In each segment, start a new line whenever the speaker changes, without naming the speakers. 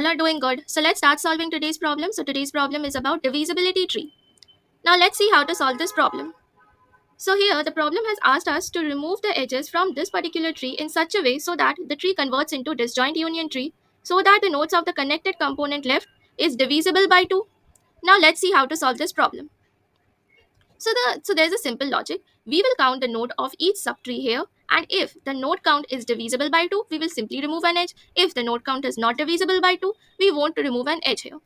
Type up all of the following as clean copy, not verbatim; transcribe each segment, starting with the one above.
All are doing good. So let's start solving today's problem. So today's problem is about divisibility tree. Now let's see how to solve this problem. So here the problem has asked us to remove the edges from this particular tree in such a way so that the tree converts into disjoint union tree so that the nodes of the connected component left is divisible by 2. Now let's see how to solve this problem. So there's a simple logic. We will count the node of each subtree here, and if the node count is divisible by 2, we will simply remove an edge. If the node count is not divisible by 2, we won't remove an edge here.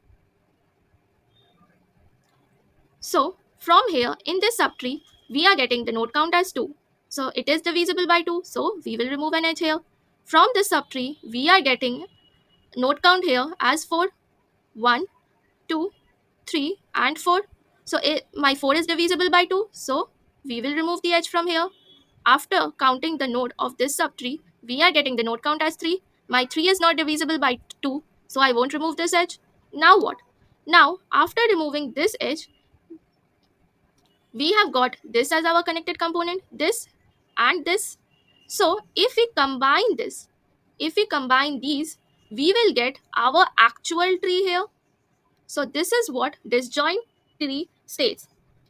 So from here in this subtree, we are getting the node count as 2. So it is divisible by 2, so we will remove an edge here. From this subtree, we are getting node count here as 4, 1, 2, 3 and 4. So my 4 is divisible by 2, so we will remove the edge from here. After counting the node of this subtree, we are getting the node count as 3. My 3 is not divisible by 2, so I won't remove this edge. Now what? Now, after removing this edge, we have got this as our connected component, this and this. So if we combine this, if we combine these, we will get our actual tree here. So this is what disjoint tree states.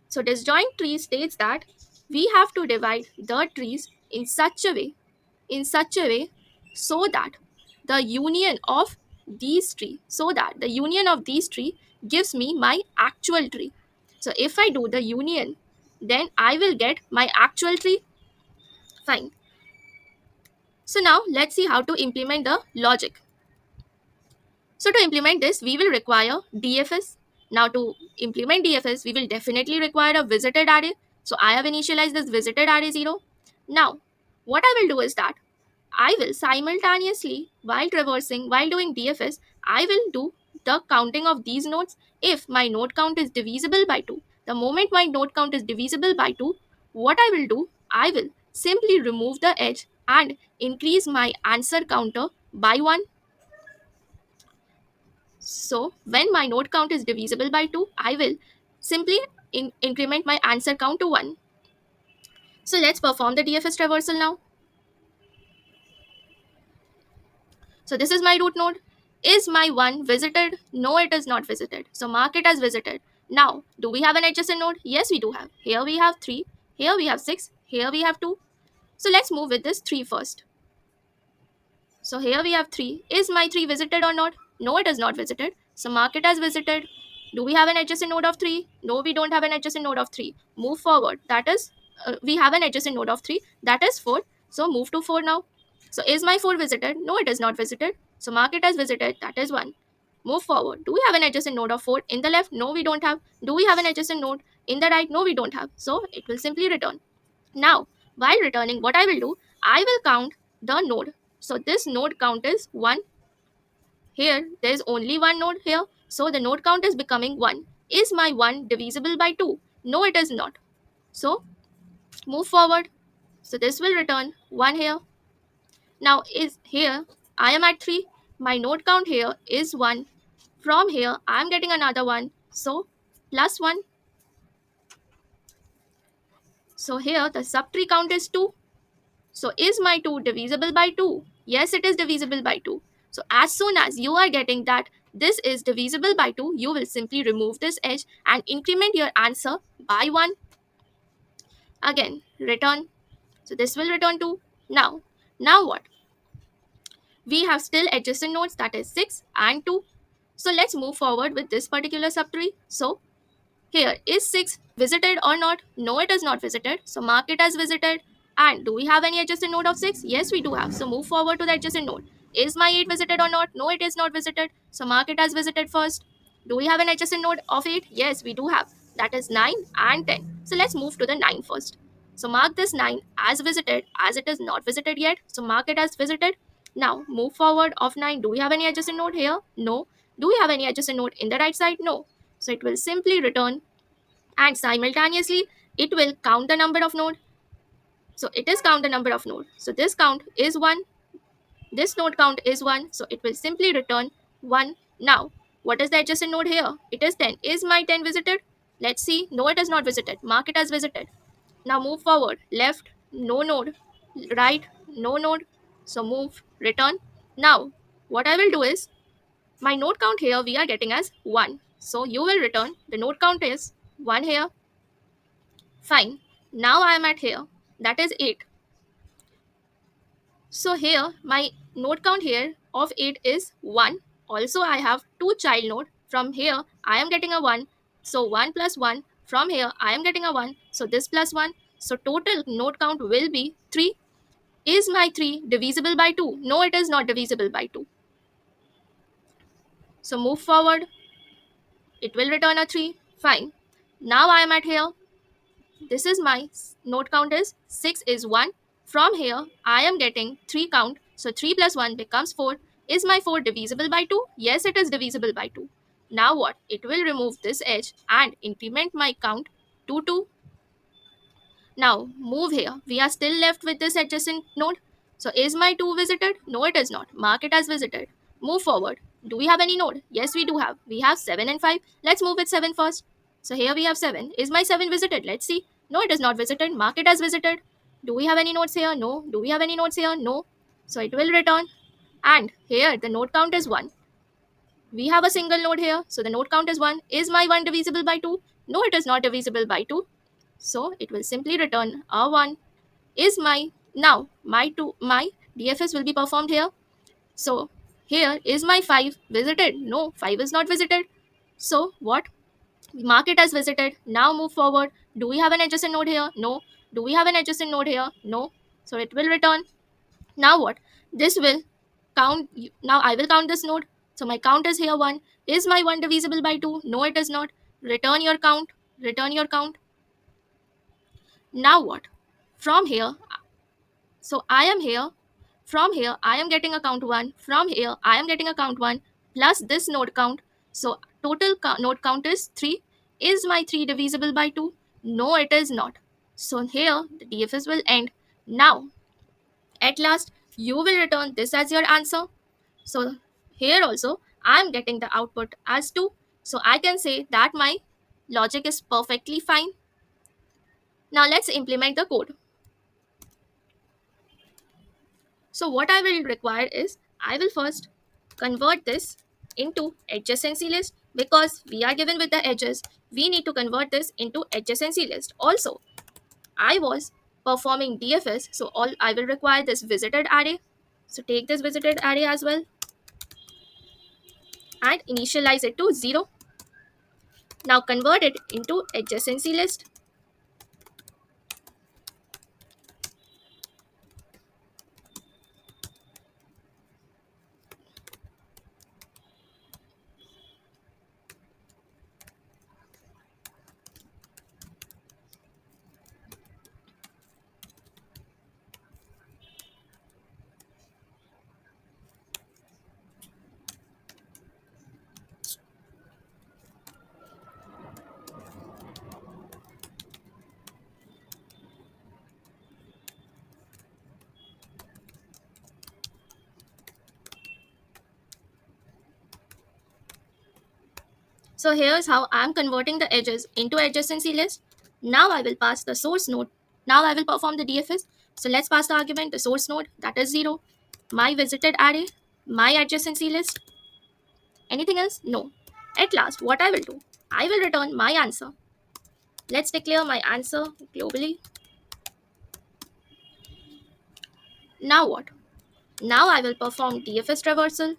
So disjoint tree states that we have to divide the trees in such a way so that the union of the union of these tree gives me my actual tree. So if I do the union, then I will get my actual tree. Fine. So now let's see how to implement the logic. So to implement this, we will require DFS. Now to implement DFS, we will definitely require a visited array. So I have initialized this visited array 0. Now, what I will do is that I will simultaneously, while doing DFS, I will do the counting of these nodes if my node count is divisible by 2. The moment my node count is divisible by 2, what I will do, I will simply remove the edge and increase my answer counter by 1. So when my node count is divisible by 2, I will simply increment my answer count to 1. So let's perform the DFS traversal now. So this is my root node. Is my 1 visited? No, it is not visited. So mark it as visited. Now, do we have an adjacent node? Yes, we do have. Here we have 3, here we have 6, here we have 2. So let's move with this 3 first. So here we have 3. Is my 3 visited or not? No, it is not visited. So mark it as visited. Do we have an adjacent node of 3? No, we don't have an adjacent node of 3. Move forward. That is, we have an adjacent node of 3. That is 4. So move to 4 now. So is my 4 visited? No, it is not visited. So mark it as visited. That is 1. Move forward. Do we have an adjacent node of 4 in the left? No, we don't have. Do we have an adjacent node in the right? No, we don't have. So it will simply return. Now, while returning, what I will do, I will count the node. So this node count is 1. Here, there is only one node here. So the node count is becoming 1. Is my 1 divisible by 2? No, it is not. So move forward. So this will return 1 here. Now is here, I am at 3. My node count here is 1. From here, I am getting another 1. So plus 1. So here the subtree count is 2. So is my 2 divisible by 2? Yes, it is divisible by 2. So as soon as you are getting that this is divisible by 2, you will simply remove this edge and increment your answer by 1. Again, return. So this will return 2. Now what? We have still adjacent nodes, that is 6 and 2. So let's move forward with this particular subtree. So here, is 6 visited or not? No, it is not visited. So mark it as visited. And do we have any adjacent node of 6? Yes, we do have. So move forward to the adjacent node. Is my 8 visited or not? No, it is not visited. So mark it as visited first. Do we have an adjacent node of 8? Yes, we do have. That is 9 and 10. So let's move to the 9 first. So mark this 9 as visited as it is not visited yet. So mark it as visited. Now move forward of 9. Do we have any adjacent node here? No. Do we have any adjacent node in the right side? No. So it will simply return and simultaneously it will count the number of node. So it is count the number of node. So this count is 1. This node count is 1. So it will simply return 1. Now, what is the adjacent node here? It is 10. Is my 10 visited? Let's see. No, it is not visited. Mark it as visited. Now move forward. Left, no node. Right, no node. So move, return. Now, what I will do is My node count here we are getting as 1. So you will return the node count is 1 here. Fine. Now I am at here. That is 8. So here my node count here of 8 is 1. Also I have two child node. From here I am getting a 1. So 1 plus 1. From here I am getting a 1. So this plus 1. So total node count will be 3. Is my 3 divisible by 2? No, it is not divisible by 2. So move forward. It will return a 3. Fine. Now I am at here. This is my node count is 6 is 1. From here, I am getting 3 count. So 3 plus 1 becomes 4. Is my 4 divisible by 2? Yes, it is divisible by 2. Now what? It will remove this edge and increment my count to 2. Now move here. We are still left with this adjacent node. So is my 2 visited? No, it is not. Mark it as visited. Move forward. Do we have any node? Yes, we do have. We have 7 and 5. Let's move with 7 first. So here we have 7. Is my 7 visited? Let's see. No, it is not visited. Mark it as visited. Do we have any nodes here? No. Do we have any nodes here? No. So it will return. And here the node count is 1. We have a single node here. So the node count is 1. Is my 1 divisible by 2? No, it is not divisible by 2. So it will simply return a 1. Is my now my DFS will be performed here. So here is my 5 visited? No, 5 is not visited. So what? We mark it as visited. Now move forward. Do we have an adjacent node here? No. Do we have an adjacent node here? No. So it will return. Now what? This will count. Now I will count this node. So my count is here 1. Is my 1 divisible by 2? No, it is not. Return your count. Return your count. Now what? From here, so I am here. From here, I am getting a count 1. From here, I am getting a count 1 plus this node count. So total node count is 3. Is my 3 divisible by 2? No, it is not. So here, the DFS will end. Now, at last, you will return this as your answer. So here also, I am getting the output as 2. So I can say that my logic is perfectly fine. Now let's implement the code. So what I will require is I will first convert this into adjacency list because we are given with the edges. We need to convert this into adjacency list. Also, I was performing DFS, so all I will require this visited array. So take this visited array as well and initialize it to 0. Now convert it into adjacency list. So here's how I'm converting the edges into adjacency list. Now I will pass the source node. Now I will perform the DFS. So let's pass the argument, the source node, that is 0. My visited array, my adjacency list. Anything else? No. At last, what I will do? I will return my answer. Let's declare my answer globally. Now what? Now I will perform DFS traversal.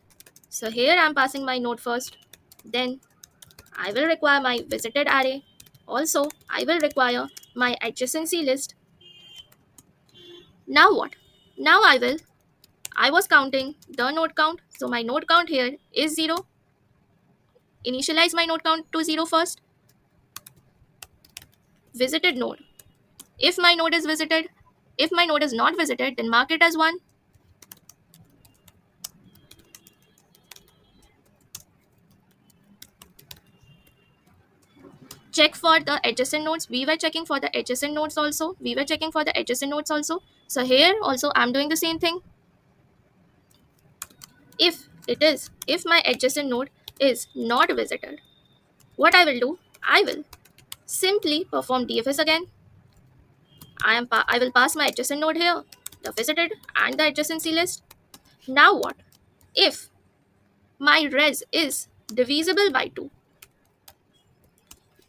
So here I'm passing my node first. Then I will require my visited array. Also, I will require my adjacency list. Now what? Now I was counting the node count. So my node count here is 0. Initialize my node count to 0 first. Visited node. If my node is visited, if my node is not visited, then mark it as 1. Check for the adjacent nodes. We were checking for the adjacent nodes also. So here also I'm doing the same thing. If my adjacent node is not visited, what I will do, I will simply perform DFS again. I will pass my adjacent node here, the visited and the adjacency list. Now what? If my res is divisible by 2,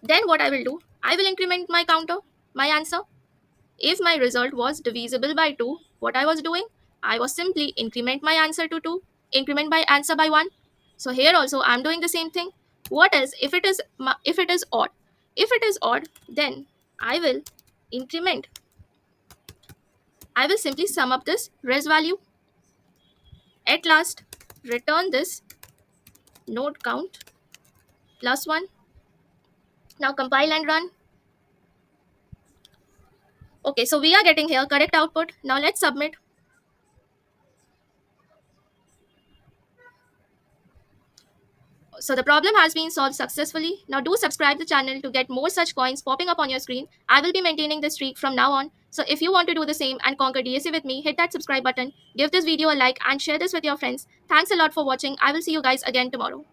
then what I will do, I will increment my counter, my answer. If my result was divisible by 2, what I was doing, I was simply increment my answer to 2, increment my answer by 1. So here also I'm doing the same thing. What else if it is if it is odd? If it is odd, then I will increment. I will simply sum up this res value. At last, return this node count plus 1. Now compile and run. Okay, so we are getting here correct output. Now let's submit. So the problem has been solved successfully. Now do subscribe the channel to get more such coins popping up on your screen. I will be maintaining this streak from now on. So if you want to do the same and conquer DSC with me, hit that subscribe button, give this video a like and share this with your friends. Thanks a lot for watching. I will see you guys again tomorrow.